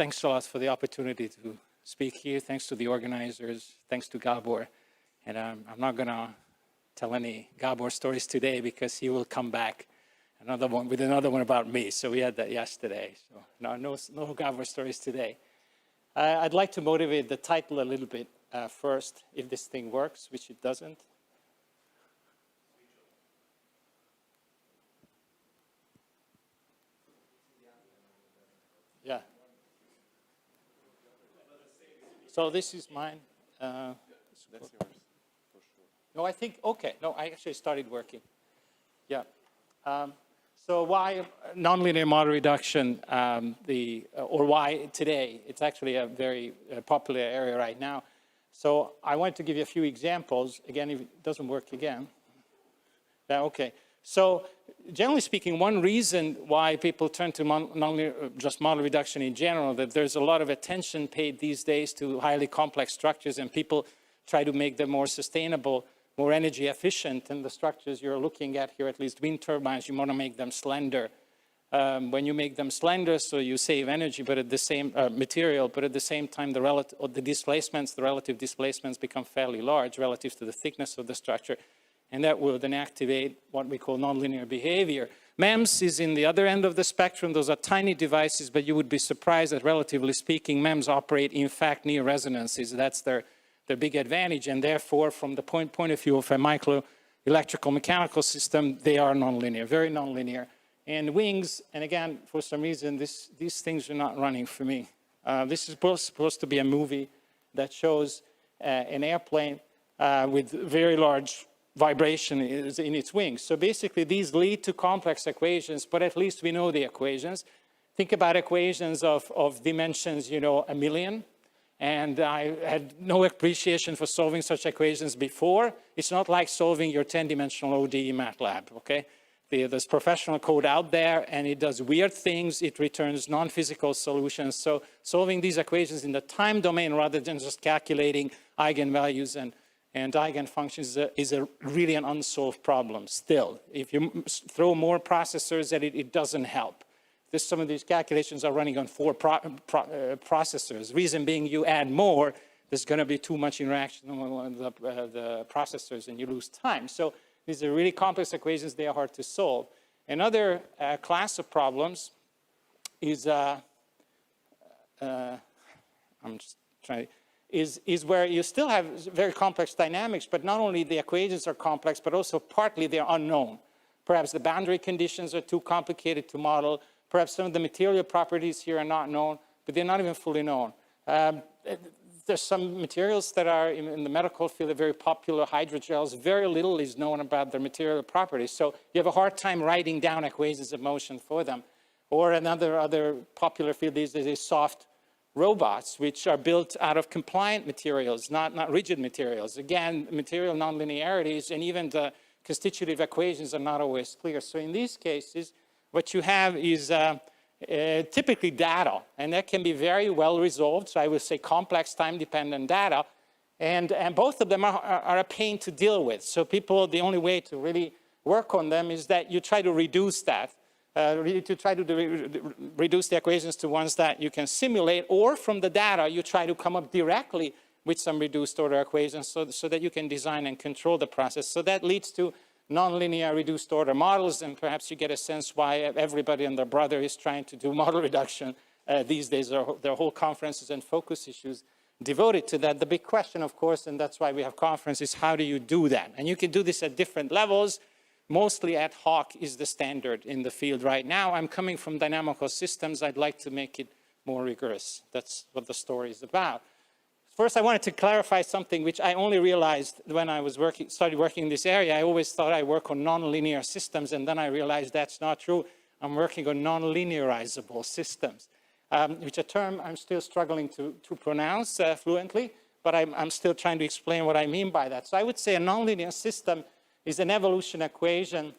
thanks a lot for the opportunity to speak here. Thanks to the organizers. Thanks to Gabor. And I'm not going to tell any Gabor stories today because he will come back with another one about me. So we had that yesterday. So no Gabor stories today. I'd like to motivate the title a little bit first, if this thing works, which it doesn't. Yeah. So this is mine. That's yours, for sure. No, I think, okay. No, I actually started working. Yeah. So why nonlinear model reduction, or why today? It's actually a very popular area right now. So I want to give you a few examples. Again, if it doesn't work again. Yeah, okay. So generally speaking, one reason why people turn to nonlinear, just model reduction in general, that there's a lot of attention paid these days to highly complex structures, and people try to make them more sustainable, more energy efficient. And the structures you're looking at here, at least wind turbines, you want to make them slender. When you make them slender, so you save energy, but at the same material, but at the same time, the relative displacements become fairly large relative to the thickness of the structure. And that will then activate what we call nonlinear behavior. MEMS is in the other end of the spectrum. Those are tiny devices, but you would be surprised that, relatively speaking, MEMS operate, in fact, near resonances. That's their big advantage. And therefore, from the point of view of a micro electrical mechanical system, they are nonlinear, very nonlinear. And wings, and again, for some reason, these things are not running for me. This is supposed to be a movie that shows an airplane with very large vibration in its wings. So basically, these lead to complex equations, but at least we know the equations. Think about equations of dimensions, you know, 1 million. And I had no appreciation for solving such equations before. It's not like solving your 10-dimensional ODE in MATLAB, okay? There's professional code out there, and it does weird things. It returns non-physical solutions. So solving these equations in the time domain rather than just calculating eigenvalues and eigenfunctions is really an unsolved problem still. If you throw more processors at it, it doesn't help. Some of these calculations are running on 4 processors. Reason being, you add more, there's going to be too much interaction on the processors and you lose time. So these are really complex equations. They are hard to solve. Another class of problems is, I'm just trying to, is where you still have very complex dynamics, but not only the equations are complex, but also partly they're unknown. Perhaps the boundary conditions are too complicated to model. Perhaps some of the material properties here are not known, but they're not even fully known. There's some materials that are in the medical field, are very popular, hydrogels. Very little is known about their material properties. So you have a hard time writing down equations of motion for them. Or other popular field these days is soft robots, which are built out of compliant materials, not rigid materials. Again, material nonlinearities and even the constitutive equations are not always clear. So in these cases, what you have is typically data, and that can be very well resolved. So I would say complex time-dependent data, and both of them are a pain to deal with. So the only way to really work on them is that you try to reduce that. Really to try to reduce the equations to ones that you can simulate, or from the data, you try to come up directly with some reduced order equations so that you can design and control the process. So that leads to nonlinear reduced order models, and perhaps you get a sense why everybody and their brother is trying to do model reduction these days. There are whole conferences and focus issues devoted to that. The big question, of course, and that's why we have conferences, how do you do that? And you can do this at different levels. Mostly ad hoc is the standard in the field right now. I'm coming from dynamical systems. I'd like to make it more rigorous. That's what the story is about. First, I wanted to clarify something which I only realized when I started working in this area. I always thought I work on nonlinear systems, and then I realized that's not true. I'm working on nonlinearizable systems, which a term I'm still struggling to pronounce fluently, but I'm still trying to explain what I mean by that. So I would say a nonlinear system is an evolution equation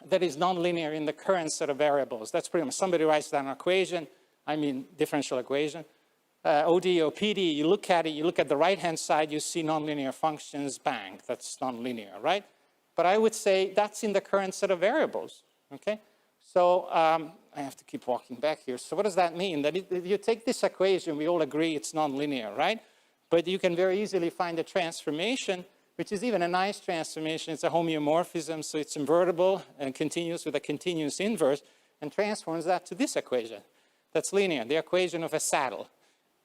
that is nonlinear in the current set of variables. That's pretty much, somebody writes down an equation, I mean differential equation, OD or PD, you look at it, you look at the right-hand side, you see nonlinear functions, bang, that's nonlinear, right? But I would say that's in the current set of variables, okay? So I have to keep walking back here. So what does that mean? That if you take this equation, we all agree it's nonlinear, right? But you can very easily find a transformation, which is even a nice transformation. It's a homeomorphism, so it's invertible and continuous with a continuous inverse, and transforms that to this equation. That's linear, the equation of a saddle.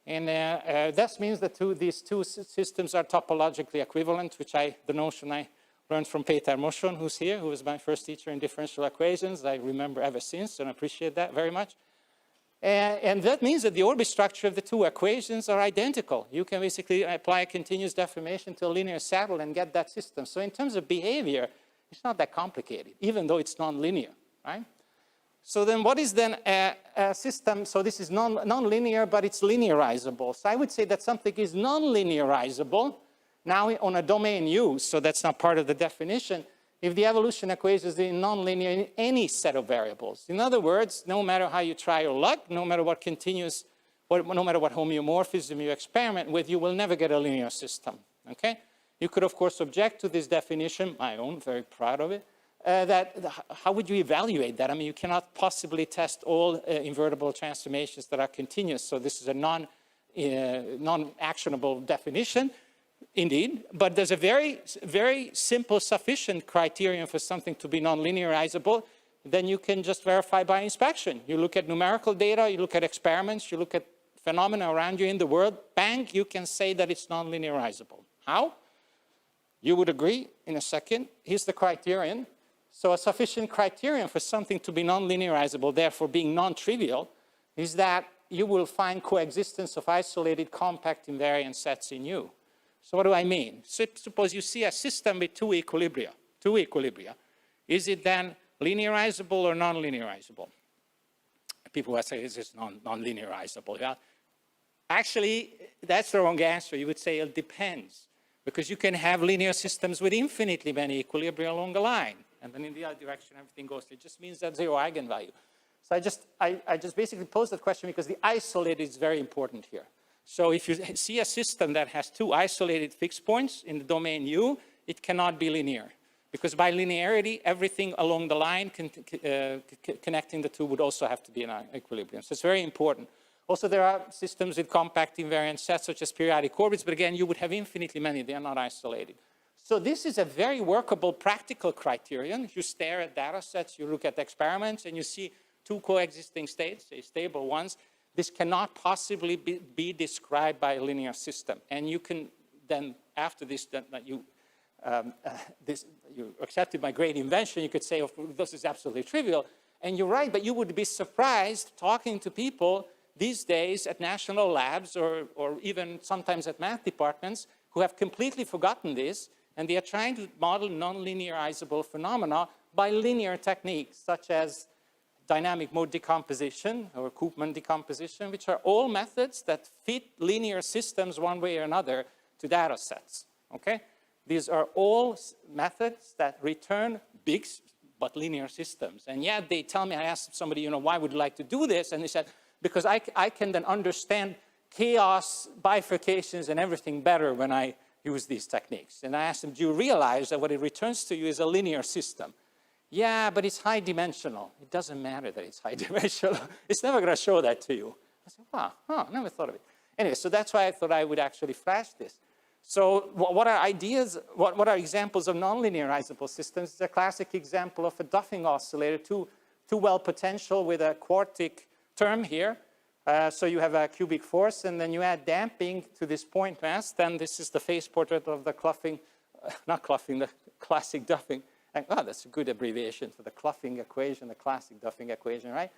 And that means that these two systems are topologically equivalent, which the notion I learned from Peter Moschon, who's here, who was my first teacher in differential equations. I remember ever since, and I appreciate that very much. And that means that the orbit structure of the two equations are identical. You can basically apply a continuous deformation to a linear saddle and get that system. So in terms of behavior, it's not that complicated, even though it's nonlinear, right? So then what is then a system? So this is nonlinear, but it's linearizable. So I would say that something is nonlinearizable now on a domain U, so that's not part of the definition, if the evolution equation is nonlinear in any set of variables. In other words, no matter how you try your luck, no matter what continuous, no matter what homeomorphism you experiment with, you will never get a linear system, okay? You could, of course, object to this definition, my own, very proud of it, how would you evaluate that? I mean, you cannot possibly test all invertible transformations that are continuous. So this is a non-actionable definition, indeed. But there's a very, very simple, sufficient criterion for something to be non-linearizable. Then you can just verify by inspection. You look at numerical data, you look at experiments, you look at phenomena around you in the world, bang, you can say that it's non-linearizable. How? You would agree in a second. Here's the criterion. So a sufficient criterion for something to be non-linearizable, therefore being non-trivial, is that you will find coexistence of isolated compact invariant sets in U. So what do I mean? So suppose you see a system with two equilibria. Is it then linearizable or non-linearizable? People will say, is this non-linearizable? Yeah? Actually, that's the wrong answer. You would say it depends. Because you can have linear systems with infinitely many equilibria along a line. And then in the other direction, everything goes. It just means that zero eigenvalue. So I just basically posed that question because the isolated is very important here. So if you see a system that has two isolated fixed points in the domain U, it cannot be linear. Because by linearity, everything along the line connecting the two would also have to be in equilibrium. So it's very important. Also, there are systems with compact invariant sets, such as periodic orbits, but again, you would have infinitely many. They are not isolated. So this is a very workable practical criterion. You stare at data sets, you look at experiments, and you see two coexisting states, say stable ones. This cannot possibly be described by a linear system. And you can then, after this, you accepted my great invention, you could say, oh, this is absolutely trivial. And you're right, but you would be surprised talking to people these days at national labs or even sometimes at math departments who have completely forgotten this, and they are trying to model non-linearizable phenomena by linear techniques, such as dynamic mode decomposition or Koopman decomposition, which are all methods that fit linear systems one way or another to data sets, okay? These are all methods that return big but linear systems. And yet they tell me, I asked somebody, you know, why would you like to do this? And they said, because I can then understand chaos, bifurcations, and everything better when I use these techniques. And I asked them, do you realize that what it returns to you is a linear system? Yeah, but it's high dimensional. It doesn't matter that it's high dimensional. It's never going to show that to you. I said, wow, never thought of it. Anyway, so that's why I thought I would actually flash this. So what are ideas, what are examples of non-linearizable systems? It's a classic example of a Duffing oscillator, two well potential with a quartic term here. So you have a cubic force, and then you add damping to this point mass. Then this is the phase portrait of the Clough, not Clough, the classic Duffing. And, oh, that's a good abbreviation for the Clough equation, the classic Duffing equation, right?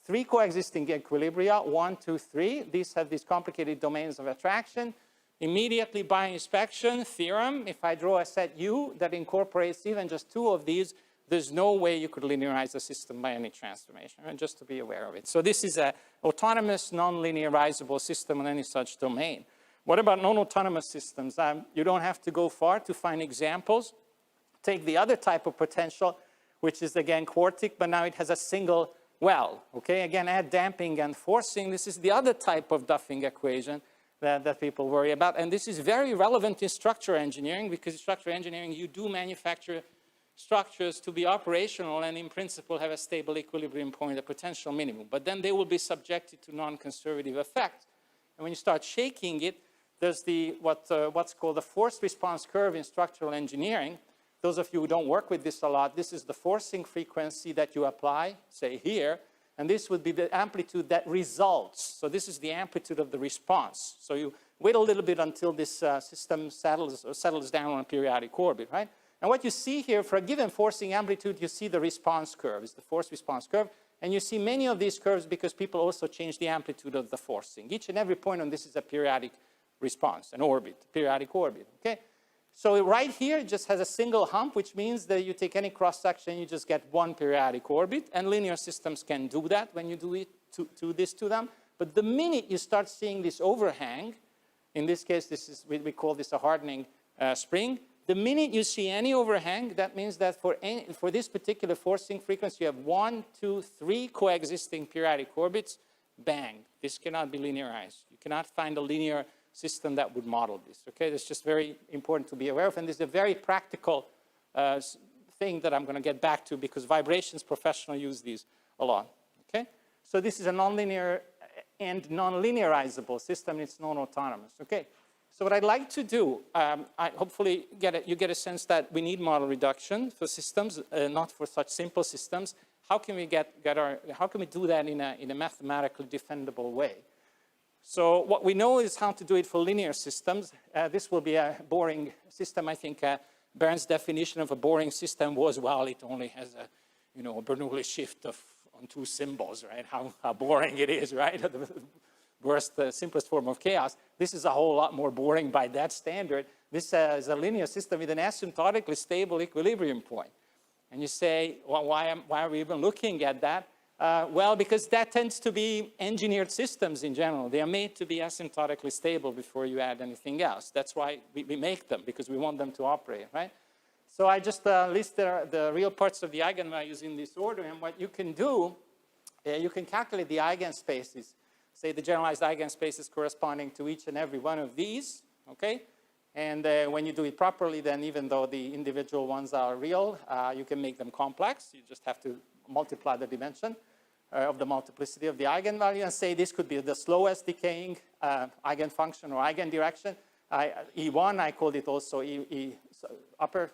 Three coexisting equilibria, 1, 2, 3. These have these complicated domains of attraction. Immediately by inspection theorem, if I draw a set U that incorporates even just two of these, there's no way you could linearize the system by any transformation, right? Just to be aware of it. So this is an autonomous, non-linearizable system in any such domain. What about non-autonomous systems? You don't have to go far to find examples. Take the other type of potential, which is again quartic, but now it has a single well, okay? Again, add damping and forcing. This is the other type of Duffing equation that people worry about. And this is very relevant in structural engineering, because in structural engineering, you do manufacture structures to be operational and in principle have a stable equilibrium point, a potential minimum. But then they will be subjected to non-conservative effects. And when you start shaking it, there's what's called the force response curve in structural engineering. Those of you who don't work with this a lot, this is the forcing frequency that you apply, say here, and this would be the amplitude that results. So this is the amplitude of the response. So you wait a little bit until this system settles down on a periodic orbit, right? And what you see here, for a given forcing amplitude, you see the response curve. It's the force response curve. And you see many of these curves because people also change the amplitude of the forcing. Each and every point on this is a periodic response, an orbit, periodic orbit, okay? So right here, it just has a single hump, which means that you take any cross-section, you just get one periodic orbit, and linear systems can do that when you do it to them. But the minute you start seeing this overhang, in this case, this is, we call this a hardening spring. The minute you see any overhang, that means that for this particular forcing frequency, you have 1, 2, 3 coexisting periodic orbits. Bang, this cannot be linearized. You cannot find a linear system that would model this, okay? That's just very important to be aware of, and this is a very practical thing that I'm going to get back to because vibrations professionals use these a lot, okay? So this is a nonlinear and non-linearizable system, and it's non-autonomous, okay? So what I'd like to do, hopefully you get a sense that we need model reduction for systems, not for such simple systems. How can we how can we do that in a mathematically defendable way? So what we know is how to do it for linear systems. This will be a boring system. I think Bernd's definition of a boring system was, well, it only has a, a Bernoulli shift on 2 symbols, right? How boring it is, right? The simplest form of chaos. This is a whole lot more boring by that standard. This is a linear system with an asymptotically stable equilibrium point. And you say, well, why are we even looking at that? Well, because that tends to be engineered systems in general. They are made to be asymptotically stable before you add anything else. That's why we make them, because we want them to operate, right? So I just listed the real parts of the eigenvalues in this order. And what you can do, you can calculate the eigenspaces, say the generalized eigenspaces corresponding to each and every one of these, okay? And when you do it properly, then even though the individual ones are real, you can make them complex. You just have to multiply the dimension of the multiplicity of the eigenvalue and say this could be the slowest decaying eigenfunction or eigendirection. E1, I called it also upper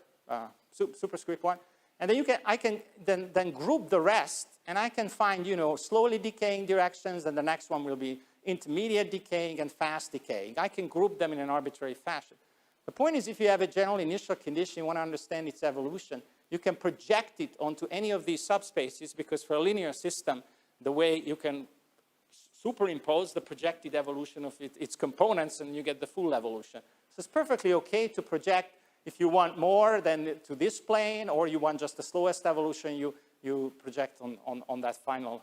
superscript 1. And then I can then group the rest, and I can find, slowly decaying directions, and the next one will be intermediate decaying and fast decaying. I can group them in an arbitrary fashion. The point is, if you have a general initial condition, you want to understand its evolution, you can project it onto any of these subspaces, because for a linear system, the way you can superimpose the projected evolution of its components, and you get the full evolution. So it's perfectly okay to project if you want more than to this plane, or you want just the slowest evolution, you project on that final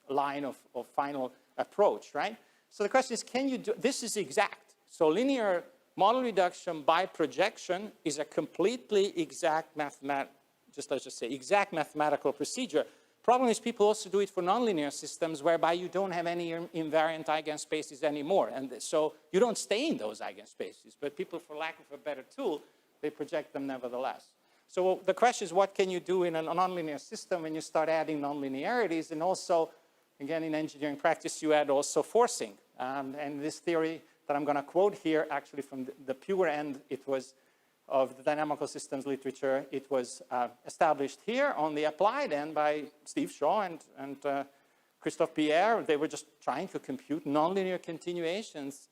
line of final approach, right? So the question is, can you do, this is exact. So linear model reduction by projection is a completely exact let's just say exact mathematical procedure. Problem is, people also do it for nonlinear systems whereby you don't have any invariant eigenspaces anymore. And so you don't stay in those eigenspaces, but people, for lack of a better tool, they project them nevertheless. So the question is, what can you do in a nonlinear system when you start adding nonlinearities? And also, again, in engineering practice, you add also forcing. And this theory that I'm going to quote here, actually from the pure end, it was of the dynamical systems literature. It was established here on the applied end by Steve Shaw and Christophe Pierre. They were just trying to compute nonlinear continuations,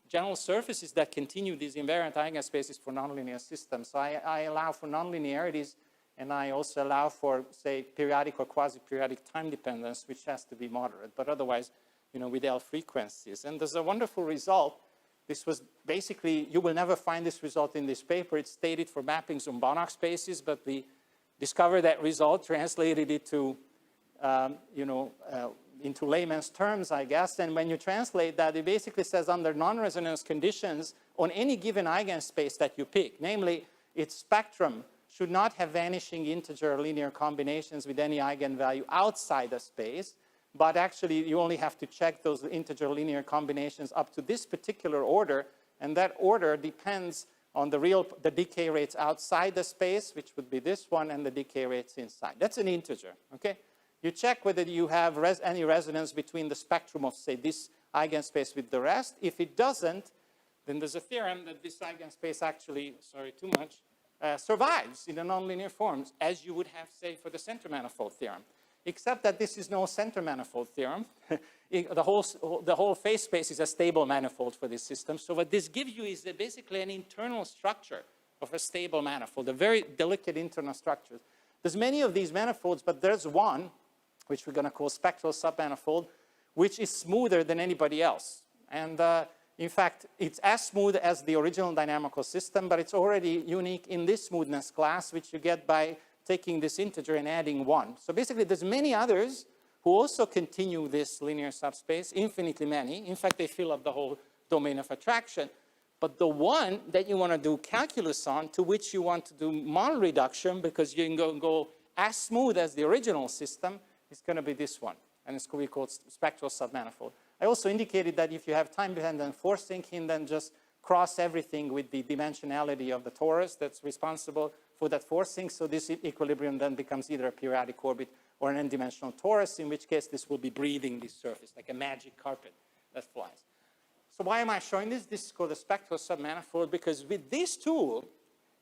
general surfaces that continue these invariant eigenspaces for nonlinear systems. So I allow for nonlinearities, and I also allow for, say, periodic or quasi-periodic time dependence, which has to be moderate. But otherwise, with L frequencies. And there's a wonderful result. This was basically, you will never find this result in this paper. It's stated for mappings on Banach spaces, but we discovered that result, translated it to, into layman's terms, I guess. And when you translate that, it basically says under non-resonance conditions on any given eigenspace that you pick, namely its spectrum should not have vanishing integer linear combinations with any eigenvalue outside a space, but actually you only have to check those integer linear combinations up to this particular order, and that order depends on the decay rates outside the space, which would be this one, and the decay rates inside. That's an integer, okay? You check whether you have any resonance between the spectrum of, say, this eigenspace with the rest. If it doesn't, then there's a theorem that this eigenspace actually, sorry, too much, survives in a nonlinear form, as you would have, say, for the center manifold theorem. Except that this is no center manifold theorem. The whole phase space is a stable manifold for this system. So what this gives you is basically an internal structure of a stable manifold, a very delicate internal structure. There's many of these manifolds, but there's one, which we're going to call spectral submanifold, which is smoother than anybody else. And in fact, it's as smooth as the original dynamical system, but it's already unique in this smoothness class, which you get by taking this integer and adding 1. So basically, there's many others who also continue this linear subspace, infinitely many. In fact, they fill up the whole domain of attraction. But the one that you want to do calculus on, to which you want to do model reduction, because you can go as smooth as the original system, is going to be this one. And it's going to be called spectral submanifold. I also indicated that if you have time-dependent forcing, you can then just cross everything with the dimensionality of the torus that's responsible for that forcing. So this equilibrium then becomes either a periodic orbit or an n-dimensional torus, in which case this will be breathing this surface, like a magic carpet that flies. So why am I showing this? This is called the spectral submanifold, because with this tool,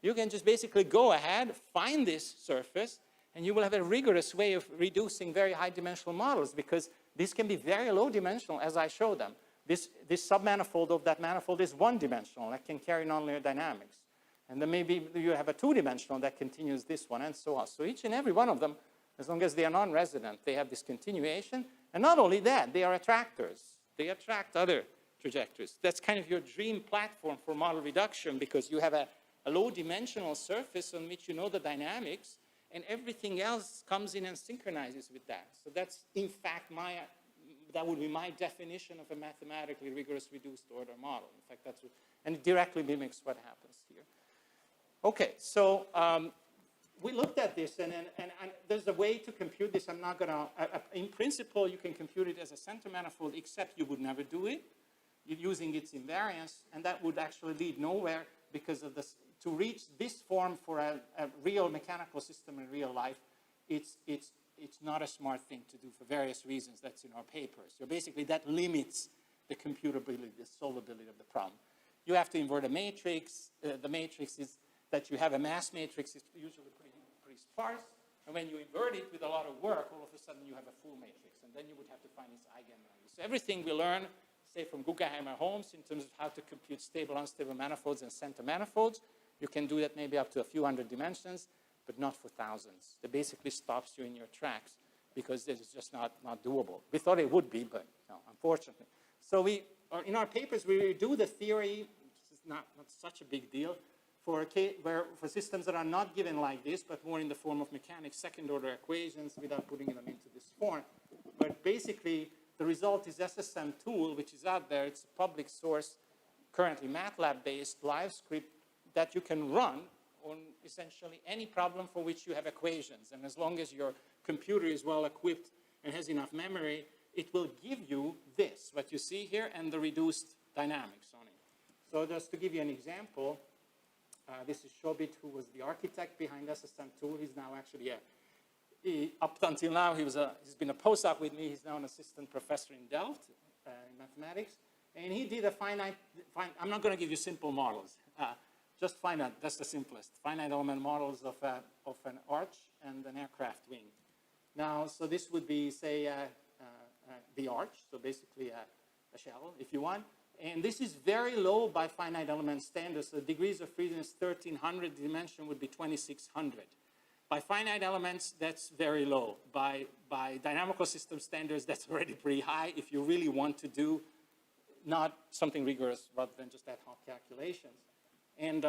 you can just basically go ahead, find this surface, and you will have a rigorous way of reducing very high-dimensional models, because these can be very low-dimensional, as I show them. This submanifold of that manifold is one-dimensional. That can carry nonlinear dynamics. And then maybe you have a two-dimensional that continues this one, and so on. So each and every one of them, as long as they are non-resonant, they have this continuation. And not only that, they are attractors. They attract other trajectories. That's kind of your dream platform for model reduction, because you have a low-dimensional surface on which you know the dynamics, and everything else comes in and synchronizes with that. So that's, in fact, that would be my definition of a mathematically rigorous reduced order model. In fact, that's what, and it directly mimics what happens here. Okay, so we looked at this, and there's a way to compute this. I'm not going to, in principle, you can compute it as a center manifold, except you would never do it. You're using its invariance, and that would actually lead nowhere, because of this. To reach this form for a real mechanical system in real life, it's not a smart thing to do for various reasons. That's in our papers. So basically, that limits the computability, the solvability of the problem. You have to invert a matrix. The matrix is that you have a mass matrix is usually pretty sparse. And when you invert it with a lot of work, all of a sudden you have a full matrix. And then you would have to find its eigenvalues. So everything we learn, say from Guggenheimer-Holmes, in terms of how to compute stable, unstable manifolds and center manifolds, you can do that maybe up to a few hundred dimensions, but not for thousands. That basically stops you in your tracks, because this is just not doable. We thought it would be, but no, unfortunately. So in our papers, we redo the theory. This is not such a big deal. For systems that are not given like this, but more in the form of mechanics, second-order equations, without putting them into this form. But basically, the result is SSM tool, which is out there. It's a public source, currently MATLAB-based live script that you can run on essentially any problem for which you have equations. And as long as your computer is well equipped and has enough memory, it will give you this, what you see here, and the reduced dynamics on it. So just to give you an example, this is Shobit, who was the architect behind SSM tool. He's now actually up until now, he's been a postdoc with me. He's now an assistant professor in Delft in mathematics. And he did I'm not going to give you simple models. Just finite, that's the simplest. Finite element models of an arch and an aircraft wing. Now, so this would be, say, the arch, so basically a shell, if you want. And this is very low by finite element standards. So degrees of freedom is 1,300. Dimension would be 2,600. By finite elements, that's very low. By dynamical system standards, that's already pretty high if you really want to do not something rigorous rather than just ad hoc calculations. And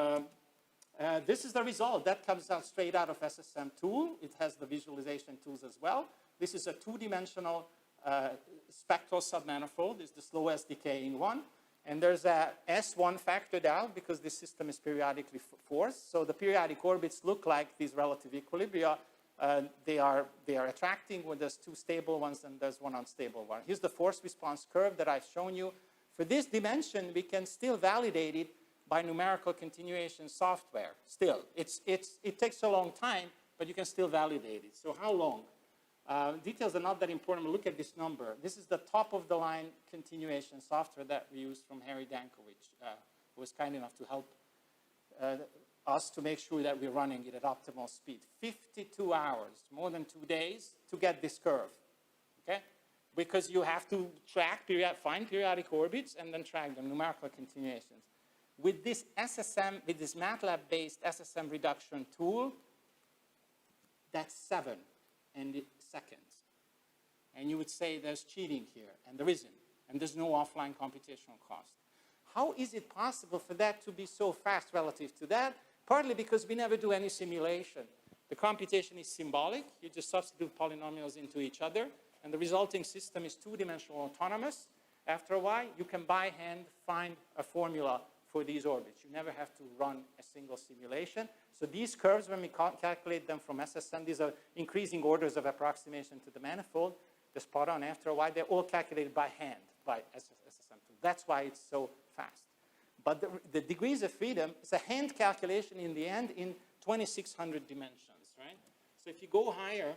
this is the result. That comes out straight out of SSM tool. It has the visualization tools as well. This is a two-dimensional spectral submanifold. It's the slowest decaying one. And there's a S1 factored out because this system is periodically forced. So the periodic orbits look like these relative equilibria. They are attracting when there's two stable ones and there's one unstable one. Here's the force response curve that I've shown you. For this dimension, we can still validate it by numerical continuation software. Still, it takes a long time, but you can still validate it. So how long? Details are not that important, but look at this number. This is the top-of-the-line continuation software that we use from Harry Dankovich, who was kind enough to help us to make sure that we're running it at optimal speed. 52 hours, more than 2 days, to get this curve, okay? Because you have to track, find periodic orbits and then track them, numerical continuations. With this SSM, with this MATLAB-based SSM reduction tool, that's 7 seconds. And you would say there's cheating here, and there isn't, and there's no offline computational cost. How is it possible for that to be so fast relative to that? Partly because we never do any simulation. The computation is symbolic. You just substitute polynomials into each other, and the resulting system is two-dimensional autonomous. After a while, you can by hand find a formula for these orbits. You never have to run a single simulation. So these curves, when we calculate them from SSM, these are increasing orders of approximation to the manifold. They're spot on. After a while, they're all calculated by hand by SSM. That's why it's so fast. But the degrees of freedom is a hand calculation in the end in 2,600 dimensions, right? So if you go higher,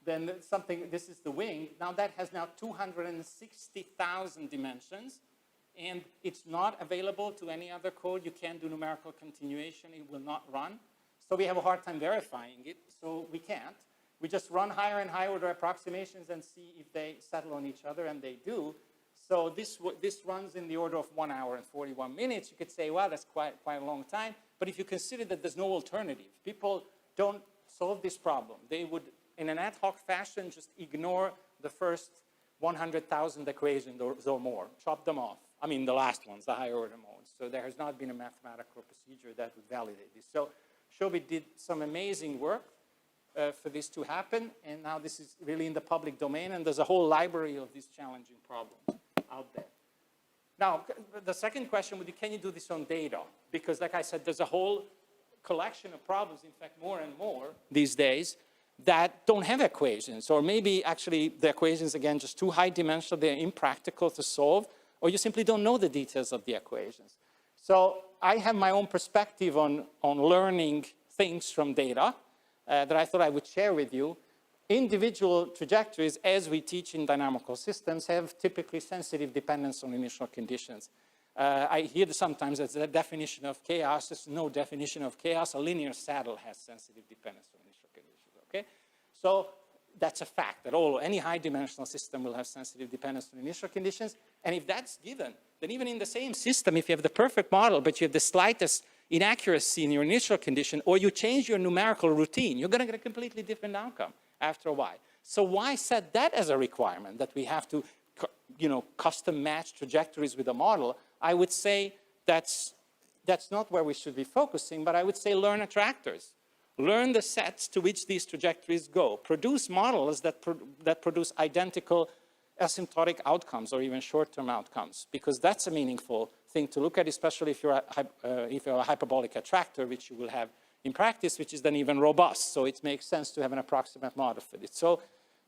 then this is the wing. Now that has now 260,000 dimensions, and it's not available to any other code. You can't do numerical continuation. It will not run. So we have a hard time verifying it, so we can't. We just run higher and higher order approximations and see if they settle on each other, and they do. So this runs in the order of 1 hour and 41 minutes. You could say, well, that's quite a long time. But if you consider that there's no alternative, people don't solve this problem. They would, in an ad hoc fashion, just ignore the first 100,000 equations or more, chop them off. I mean, the last ones, the higher order modes. So there has not been a mathematical procedure that would validate this. So Shobi did some amazing work for this to happen. And now this is really in the public domain. And there's a whole library of these challenging problems out there. Now, the second question would be, can you do this on data? Because like I said, there's a whole collection of problems, in fact, more and more these days, that don't have equations. Or maybe actually the equations, again, just too high dimensional, they're impractical to solve, or you simply don't know the details of the equations. So I have my own perspective on learning things from data that I thought I would share with you. Individual trajectories, as we teach in dynamical systems, have typically sensitive dependence on initial conditions. I hear sometimes as a definition of chaos. There's no definition of chaos. A linear saddle has sensitive dependence on initial conditions, okay? So that's a fact, that any high-dimensional system will have sensitive dependence on initial conditions. And if that's given, then even in the same system, if you have the perfect model, but you have the slightest inaccuracy in your initial condition, or you change your numerical routine, you're going to get a completely different outcome after a while. So why set that as a requirement, that we have to, custom match trajectories with a model? I would say that's not where we should be focusing, but I would say learn attractors. Learn the sets to which these trajectories go. Produce models that produce identical asymptotic outcomes or even short-term outcomes, because that's a meaningful thing to look at, especially if you're a hyperbolic attractor, which you will have in practice, which is then even robust. So it makes sense to have an approximate model for this. So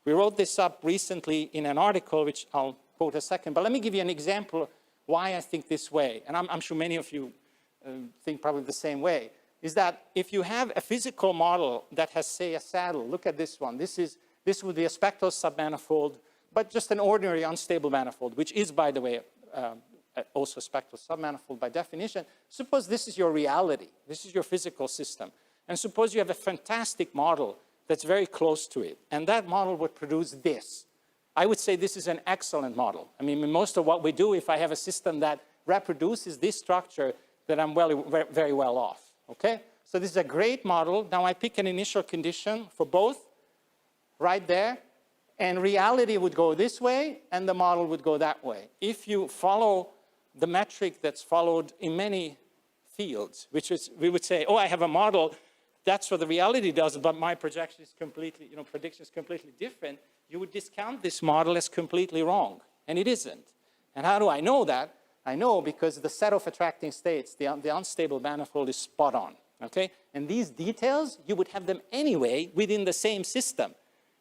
we wrote this up recently in an article, which I'll quote a second. But let me give you an example why I think this way. And I'm sure many of you think probably the same way. Is that if you have a physical model that has, say, a saddle, look at this one. This would be a spectral submanifold, but just an ordinary unstable manifold, which is, by the way, also a spectral submanifold by definition. Suppose this is your reality. This is your physical system. And suppose you have a fantastic model that's very close to it. And that model would produce this. I would say this is an excellent model. I mean, most of what we do, if I have a system that reproduces this structure, then I'm very well off. Okay? So this is a great model. Now I pick an initial condition for both right there. And reality would go this way, and the model would go that way. If you follow the metric that's followed in many fields, which is, we would say, oh, I have a model, that's what the reality does, but my projection is completely, prediction is completely different, you would discount this model as completely wrong, and it isn't. And how do I know that? I know because the set of attracting states, the unstable manifold, is spot on, okay? And these details, you would have them anyway within the same system,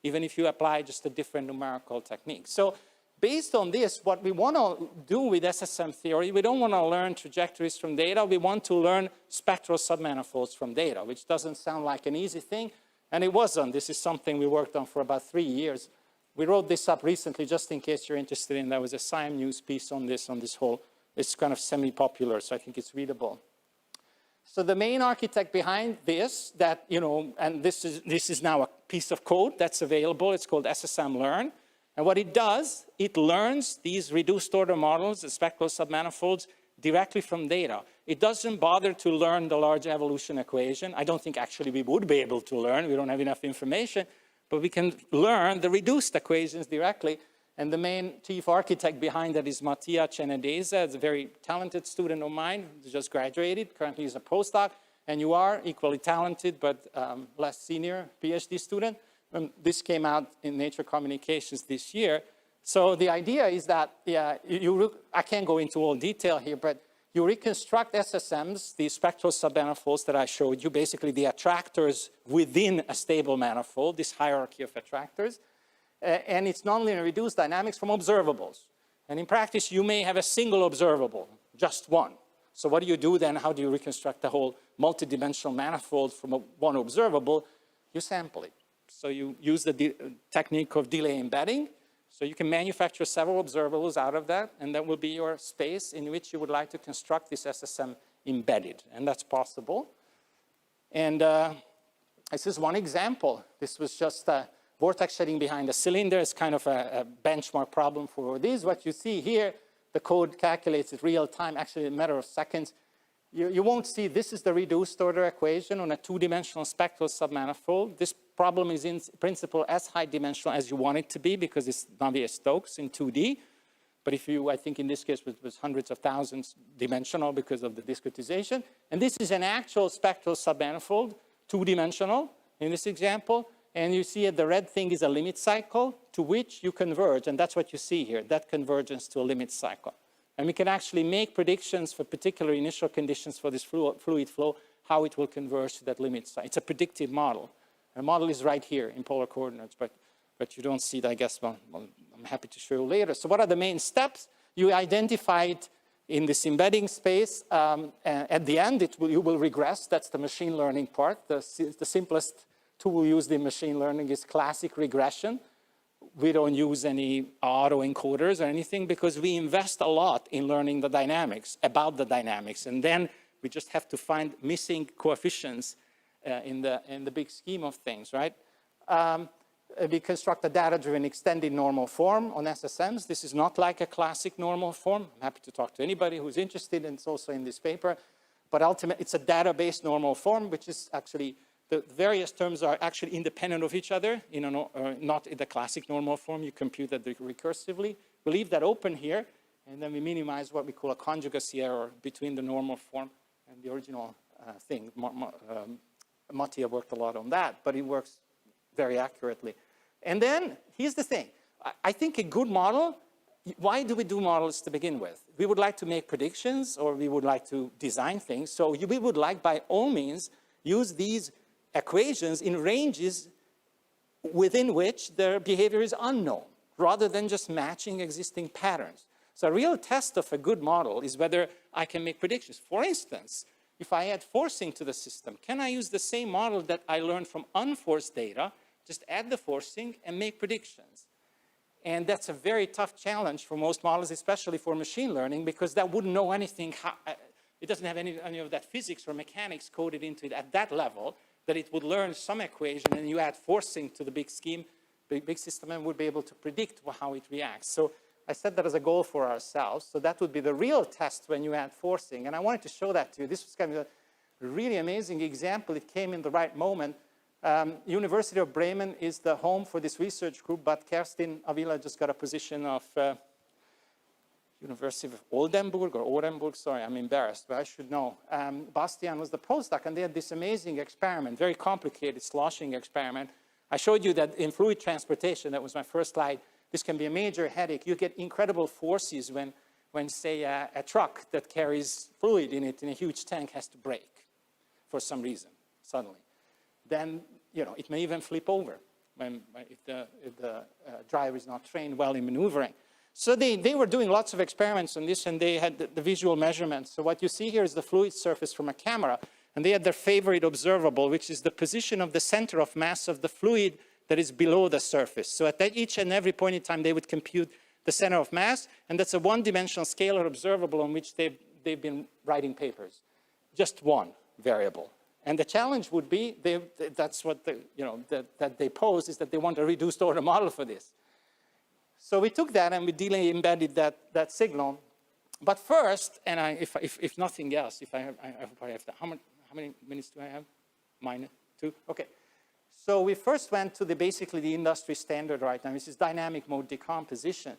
even if you apply just a different numerical technique. So based on this, what we want to do with SSM theory, we don't want to learn trajectories from data. We want to learn spectral submanifolds from data, which doesn't sound like an easy thing. And it wasn't. This is something we worked on for about 3 years. We wrote this up recently, just in case you're interested in. There was a Science News piece on this whole, it's kind of semi-popular, so I think it's readable. So the main architect behind this, that, you know, and this is now a piece of code that's available. It's called SSM Learn. And what it does, it learns these reduced order models, the spectral submanifolds, directly from data. It doesn't bother to learn the large evolution equation. I don't think actually we would be able to learn. We don't have enough information. But we can learn the reduced equations directly. And the main chief architect behind that is Mattia Cenedese. It's a very talented student of mine who just graduated. Currently he's a postdoc. And you are equally talented, but less senior PhD student. This came out in Nature Communications this year. So the idea is that, yeah, I can't go into all detail here, but you reconstruct SSMs, the spectral submanifolds that I showed you, basically the attractors within a stable manifold, this hierarchy of attractors, and it's nonlinear reduced dynamics from observables. And in practice, you may have a single observable, just one. So what do you do then? How do you reconstruct the whole multidimensional manifold from one observable? You sample it. So you use the technique of delay embedding. So you can manufacture several observables out of that, and that will be your space in which you would like to construct this SSM embedded, and that's possible. And this is one example. This was just vortex shedding behind a cylinder. It's kind of a benchmark problem for this. What you see here, the code calculates it real time, actually in a matter of seconds. You won't see, this is the reduced order equation on a two-dimensional spectral submanifold. This problem is in principle as high dimensional as you want it to be because it's Navier-Stokes in 2D. But if you, I think in this case, it was hundreds of thousands dimensional because of the discretization. And this is an actual spectral submanifold, two-dimensional in this example. And you see the red thing is a limit cycle to which you converge. And that's what you see here, that convergence to a limit cycle. And we can actually make predictions for particular initial conditions for this fluid flow, how it will converge to that limit cycle. It's a predictive model. The model is right here in polar coordinates, but you don't see it, I guess. Well, I'm happy to show you later. So what are the main steps? You identify it in this embedding space. At the end, you will regress. That's the machine learning part. The simplest tool used in machine learning is classic regression. We don't use any autoencoders or anything because we invest a lot in learning the dynamics, about the dynamics. And then we just have to find missing coefficients in the big scheme of things, right? We construct a data-driven extended normal form on SSMs. This is not like a classic normal form. I'm happy to talk to anybody who's interested, and it's also in this paper. But ultimately, it's a data-based normal form, which is actually, the various terms are actually independent of each other, not in the classic normal form. You compute that recursively. We leave that open here, and then we minimize what we call a conjugacy error between the normal form and the original thing. Mattia worked a lot on that, but it works very accurately. And then, here's the thing. I think a good model, why do we do models to begin with? We would like to make predictions, or we would like to design things. So we would like, by all means, use these equations in ranges within which their behavior is unknown, rather than just matching existing patterns. So a real test of a good model is whether I can make predictions. For instance, if I add forcing to the system, can I use the same model that I learned from unforced data, just add the forcing and make predictions? And that's a very tough challenge for most models, especially for machine learning, because that wouldn't know anything. It doesn't have any of that physics or mechanics coded into it at that level, that it would learn some equation and you add forcing to the big scheme, big system, and would be able to predict how it reacts. So I set that as a goal for ourselves. So that would be the real test when you add forcing. And I wanted to show that to you. This was kind of a really amazing example. It came in the right moment. University of Bremen is the home for this research group, but Kerstin Avila just got a position of University of Oldenburg or Orenburg, sorry, I'm embarrassed, but I should know. Bastian was the postdoc, and they had this amazing experiment, very complicated sloshing experiment. I showed you that in fluid transportation, that was my first slide, this can be a major headache. You get incredible forces when say, a truck that carries fluid in it in a huge tank has to brake for some reason, suddenly. Then, it may even flip over if the driver is not trained well in maneuvering. So they were doing lots of experiments on this, and they had the visual measurements. So what you see here is the fluid surface from a camera, and they had their favorite observable, which is the position of the center of mass of the fluid that is below the surface. So at each and every point in time, they would compute the center of mass, and that's a one-dimensional scalar observable on which they've been writing papers. Just one variable. And the challenge would be, that's what that they pose, is that they want a reduced order model for this. So we took that and we delay embedded that signal. But first, and if nothing else, I hope I have that. How many minutes do I have? -2? Okay. So we first went to basically the industry standard right now, which is dynamic mode decomposition.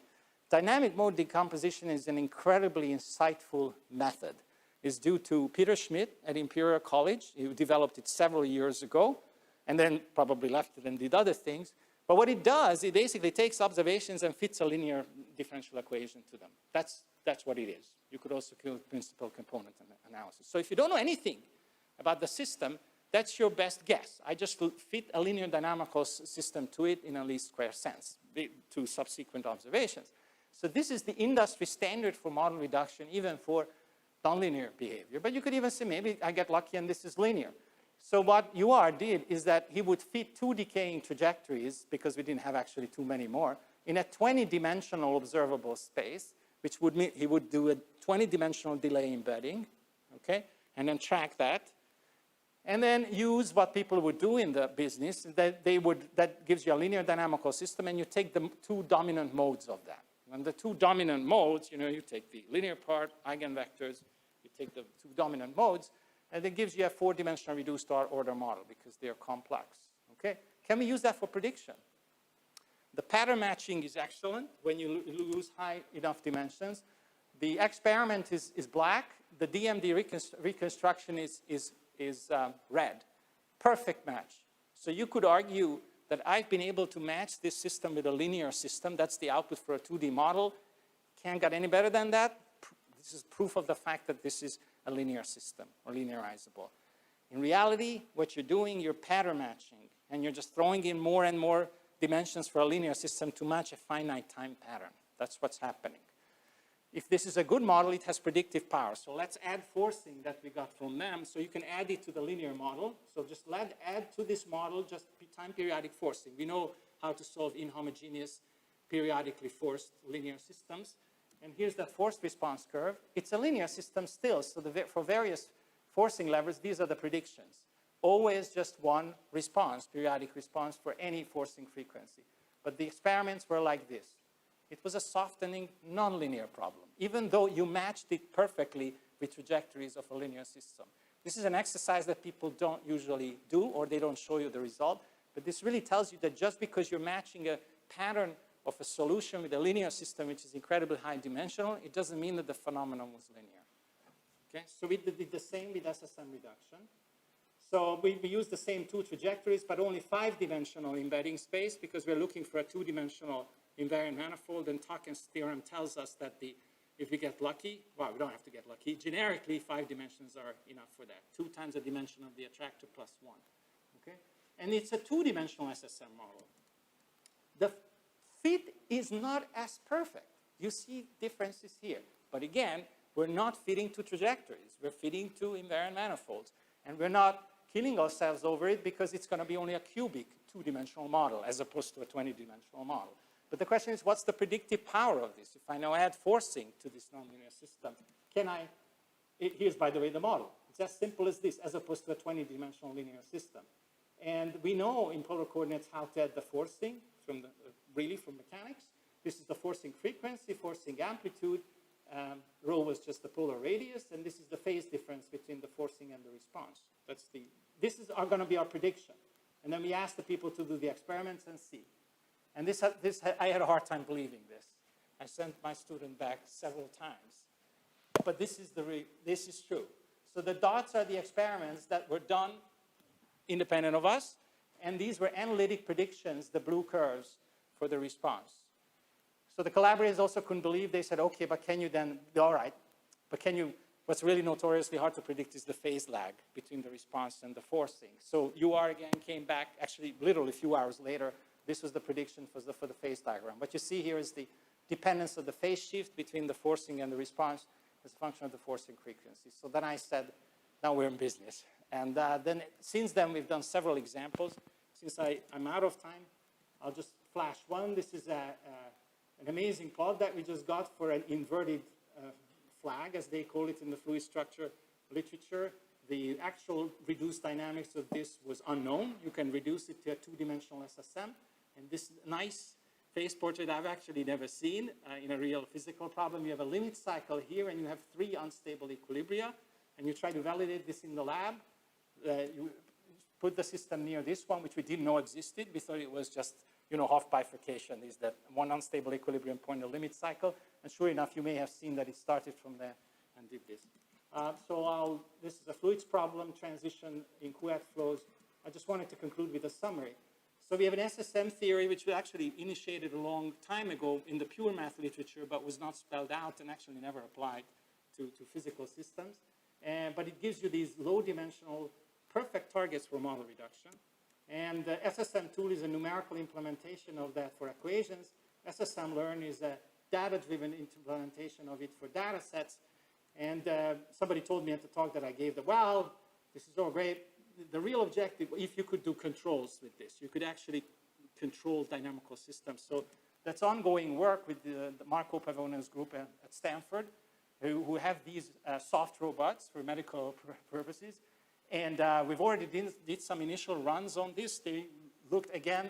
Dynamic mode decomposition is an incredibly insightful method. It's due to Peter Schmidt at Imperial College. He developed it several years ago, and then probably left it and did other things. But what it does, it basically takes observations and fits a linear differential equation to them. That's what it is. You could also do principal component analysis. So if you don't know anything about the system, that's your best guess. I just fit a linear dynamical system to it in a least square sense to subsequent observations. So this is the industry standard for model reduction, even for nonlinear behavior. But you could even say, maybe I get lucky and this is linear. So what UR did is that he would fit 2 decaying trajectories, because we didn't have actually too many more, in a 20-dimensional observable space, which would mean he would do a 20-dimensional delay embedding, okay, and then track that. And then use what people would do in the business, that gives you a linear dynamical system, and you take the 2 dominant modes of that. And the 2 dominant modes, you take the linear part, eigenvectors, you take the 2 dominant modes, and it gives you a 4-dimensional reduced order model because they're complex, okay? Can we use that for prediction? The pattern matching is excellent when you lose high enough dimensions. The experiment is black. The DMD reconstruction is red. Perfect match. So you could argue that I've been able to match this system with a linear system. That's the output for a 2D model. Can't get any better than that. This is proof of the fact that this is a linear system or linearizable. In reality, what you're doing, you're pattern matching, and you're just throwing in more and more dimensions for a linear system to match a finite time pattern. That's what's happening. If this is a good model, it has predictive power. So let's add forcing that we got from them, so you can add it to the linear model. So just add to this model just time periodic forcing. We know how to solve inhomogeneous, periodically forced linear systems. And here's the forced response curve. It's a linear system still, so for various forcing levers, these are the predictions. Always just one response, periodic response for any forcing frequency. But the experiments were like this. It was a softening nonlinear problem, even though you matched it perfectly with trajectories of a linear system. This is an exercise that people don't usually do, or they don't show you the result. But this really tells you that just because you're matching a pattern of a solution with a linear system, which is incredibly high dimensional, it doesn't mean that the phenomenon was linear. Okay, so we did the same with SSM reduction. So we used the same 2 trajectories, but only 5-dimensional embedding space, because we're looking for a 2-dimensional invariant manifold, and Tocken's theorem tells us that if we get lucky, well, we don't have to get lucky. Generically, 5 dimensions are enough for that. 2 times the dimension of the attractor plus 1. Okay? And it's a 2-dimensional SSM model. The fit is not as perfect. You see differences here. But again, we're not fitting 2 trajectories. We're fitting 2 invariant manifolds. And we're not killing ourselves over it, because it's going to be only a cubic 2-dimensional model as opposed to a 20-dimensional model. But the question is, what's the predictive power of this? If I now add forcing to this nonlinear system, here's, by the way, the model. It's as simple as this, as opposed to a 20-dimensional linear system. And we know in polar coordinates how to add the forcing really from mechanics. This is the forcing frequency, forcing amplitude. Rho was just the polar radius, and this is the phase difference between the forcing and the response. This is going to be our prediction. And then we asked the people to do the experiments and see. And I had a hard time believing this. I sent my student back several times. But this is true. So the dots are the experiments that were done independent of us, and these were analytic predictions, the blue curves, for the response. So the collaborators also couldn't believe. They said, okay, but can you then, all right, but can you, what's really notoriously hard to predict is the phase lag between the response and the forcing. So UR again came back, actually literally a few hours later. This was the prediction for the phase diagram. What you see here is the dependence of the phase shift between the forcing and the response as a function of the forcing frequency. So then I said, now we're in business. And then since then, we've done several examples. Since I'm out of time, I'll just flash one. This is an amazing plot that we just got for an inverted flag, as they call it in the fluid structure literature. The actual reduced dynamics of this was unknown. You can reduce it to a two-dimensional SSM. And this nice phase portrait I've actually never seen in a real physical problem. You have a limit cycle here, and you have 3 unstable equilibria. And you try to validate this in the lab. You put the system near this one, which we didn't know existed. We thought it was just, you know, Hopf bifurcation is that one unstable equilibrium point in the limit cycle. And sure enough, you may have seen that it started from there and did this. This is a fluids problem, transition in Couette flows. I just wanted to conclude with a summary. So we have an SSM theory, which we actually initiated a long time ago in the pure math literature, but was not spelled out and actually never applied to physical systems. But it gives you these low-dimensional perfect targets for model reduction. And the SSM tool is a numerical implementation of that for equations. SSM Learn is a data-driven implementation of it for data sets. And somebody told me at the talk that I gave that, well, this is all great. The real objective, if you could do controls with this, you could actually control dynamical systems. So that's ongoing work with the Marco Pavonen's group at Stanford, who have these soft robots for medical purposes. And we've already did some initial runs on this. They looked again,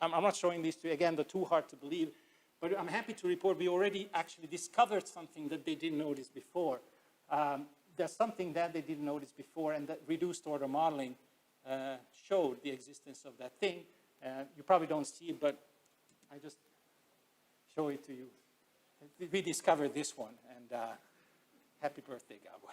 I'm not showing these to you again, they're too hard to believe. But I'm happy to report we already actually discovered something that they didn't notice before. There's something that they didn't notice before, and that reduced order modeling showed the existence of that thing. You probably don't see it, but I just show it to you. We discovered this one, and happy birthday, Gabor.